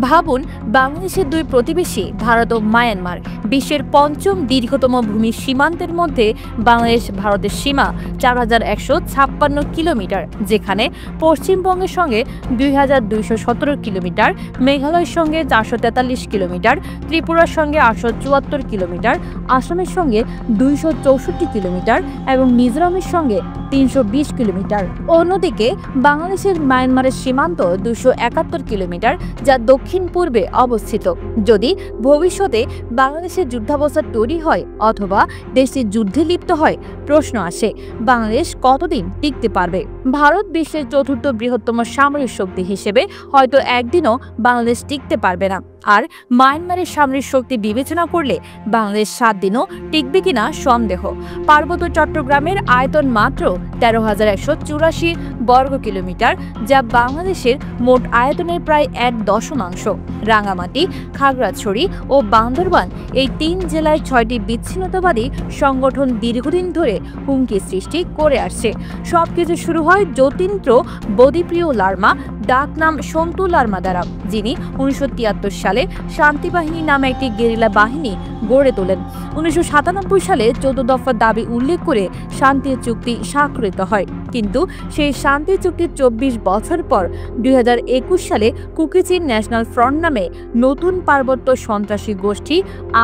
ভাবুন, বাংলাদেশের দুই প্রতিবেশী ভারত ও মায়ানমার, বিশ্বের পঞ্চম দীর্ঘতম ভূমি সীমান্তের মধ্যে বাংলাদেশ ভারতের সীমা ৪,১৫৬ কিলোমিটার, যেখানে পশ্চিমবঙ্গের সঙ্গে ২,২১৭ কিলোমিটার, মেঘালয়ের সঙ্গে ৪৪৩ কিলোমিটার, ত্রিপুরার সঙ্গে ৮৭৪ কিলোমিটার, আসামের সঙ্গে ২৬৪ কিলোমিটার এবং মিজোরামের সঙ্গে ৩২০ কিলোমিটার। অন্যদিকে বাংলাদেশের মায়ানমারের সীমান্ত ২৭১ কিলোমিটার, যা দক্ষিণ পূর্বে অবস্থিত। যদি ভবিষ্যতে বাংলাদেশের যুদ্ধাবস্থা তৈরি হয় অথবা দেশটি যুদ্ধে লিপ্ত হয়, প্রশ্ন আসে, বাংলাদেশ কতদিন টিকতে পারবে? ভারত বিশ্বের চতুর্থ বৃহত্তম সামরিক শক্তি হিসেবে হয়তো একদিনও বাংলাদেশ টিকতে পারবে না। আর মায়ানমারের সামরিক শক্তি বিবেচনা করলে বাংলাদেশ ৭ দিনও টিকবে কিনা সন্দেহ। পার্বত্য চট্টগ্রামের আয়তন মাত্র ১৩,১৮৪ বর্গ কিলোমিটার, যা বাংলাদেশের মোট আয়তনের প্রায় ১/১০। রাঙামাটি, খাগড়াছড়ি ও বান্দরবান এই ৩ জেলায় ৬টি বিচ্ছিন্নতাবাদী সংগঠন দীর্ঘদিন ধরে হুমকি সৃষ্টি করে আসছে। সবকিছু শুরু হয় যতীন্দ্র বদিপ্রিয় লারমা, ডাকনাম সন্তু লারমা দ্বারা, যিনি ১৯৭৩ সালে শান্তিবাহিনী নামে একটি গেরিলা বাহিনী গড়ে তোলেন। ১৯৯৭ সালে ১৪ দফা দাবি উল্লেখ করে শান্তি চুক্তি স্বাক্ষরিত হয়, কিন্তু সেই শান্তি চুক্তির ২৪ বছর পর ২০২১ সালে কুকিচিন ন্যাশনাল ফ্রন্ট নামে নতুন পার্বত্য সন্ত্রাসী গোষ্ঠী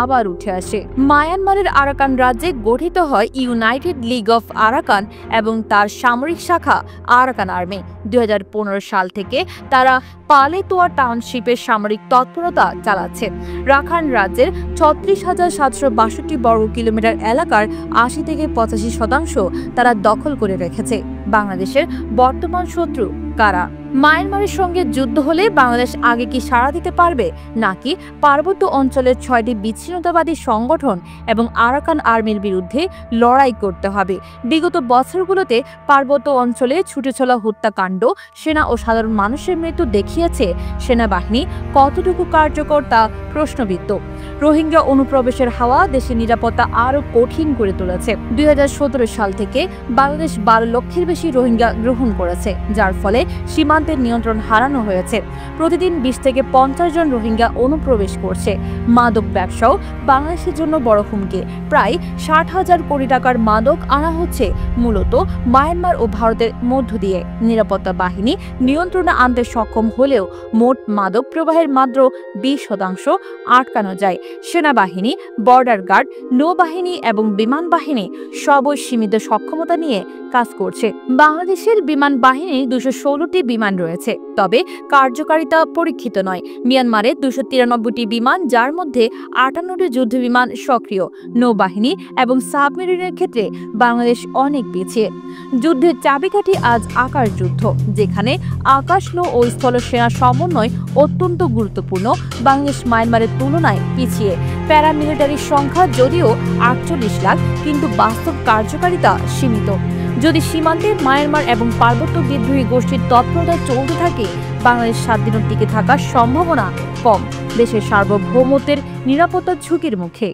আবার উঠে আসে। মায়ানমারের আরাকান রাজ্যে গঠিত হয় ইউনাইটেড লিগ অফ আরাকান এবং তার সামরিক শাখা আরাকান আর্মি। ২০১৫ সাল থেকে তারা পালেতোয়া টাউনশিপের সামরিক তৎপরতা চালাচ্ছে। রাখাইন রাজ্যের ৩৬,৭৬২ বর্গ কিলোমিটার এলাকার ৮০ থেকে ৮৫% তারা দখল করে রেখেছে। বাংলাদেশের বর্তমান শত্রু কারা? মায়ানমারের সঙ্গে যুদ্ধ হলে বাংলাদেশ আগে কি সাড়া দিতে পারবে, নাকি পার্বত্য অঞ্চলের ৬টি বিচ্ছিন্নতাবাদী সংগঠন এবং আরাকান আর্মির বিরুদ্ধে লড়াই করতে হবে? বিগত বছরগুলোতে পার্বত্য অঞ্চলে ছুটে চলা হত্যাকাণ্ড, সেনা ও সাধারণ মানুষের মৃত্যু দেখিয়েছে সেনাবাহিনী কতটুকু কার্যকর তা প্রশ্নবিদ্ধ। রোহিঙ্গা অনুপ্রবেশের হাওয়া দেশের নিরাপত্তা আরও কঠিন করে তুলেছে। ২০১৭ সাল থেকে বাংলাদেশ ১২ লক্ষের বেশি রোহিঙ্গা গ্রহণ করেছে, যার ফলে সীমান্তের নিয়ন্ত্রণ হারানো হয়েছে। প্রতিদিন ২০ থেকে ৫০ জন রোহিঙ্গা অনুপ্রবেশ করছে। মাদক ব্যবসাও বাংলাদেশের জন্য বড় হুমকি। প্রায় ৬০,০০০ কোটি টাকার মাদক আনা হচ্ছে মূলত মায়ানমার ও ভারতের মধ্য দিয়ে। নিরাপত্তা বাহিনী নিয়ন্ত্রণে আনতে সক্ষম হলেও মোট মাদক প্রবাহের মাত্র ২০% আটকানো যায়। সেনাবাহিনী, বর্ডার গার্ড, নৌবাহিনী এবং বিমান বাহিনী সবই সীমিত সক্ষমতা নিয়ে কাজ করছে। বাংলাদেশের বিমান বাহিনীর ২১৬টি বিমান রয়েছে, তবে কার্যকারিতা পরীক্ষিত নয়। মিয়ানমারে ২৯৩টি বিমান, যার মধ্যে ৫৮টি যুদ্ধ বিমান সক্রিয়। নৌবাহিনী এবং সাবমেরিনের ক্ষেত্রে বাংলাদেশ অনেক পিছিয়ে। যুদ্ধের চাবিকাঠি আজ আকাশ যুদ্ধ, যেখানে আকাশ, নৌ ও স্থল সেনা সমন্বয় অত্যন্ত গুরুত্বপূর্ণ। বাংলাদেশ মায়ানমারের তুলনায় পিছিয়ে। প্যারামিলিটারির সংখ্যা যদিও ৪৮ লাখ, কিন্তু বাস্তব কার্যকারিতা সীমিত। যদি সীমান্তে মায়ানমার এবং পার্বত্য বিদ্রোহী গোষ্ঠীর তৎপরতা চলতে থাকে, বাংলাদেশ ৭ দিনের টিকে থাকার সম্ভাবনা কম। দেশের সার্বভৌমত্বের নিরাপত্তার ঝুঁকির মুখে।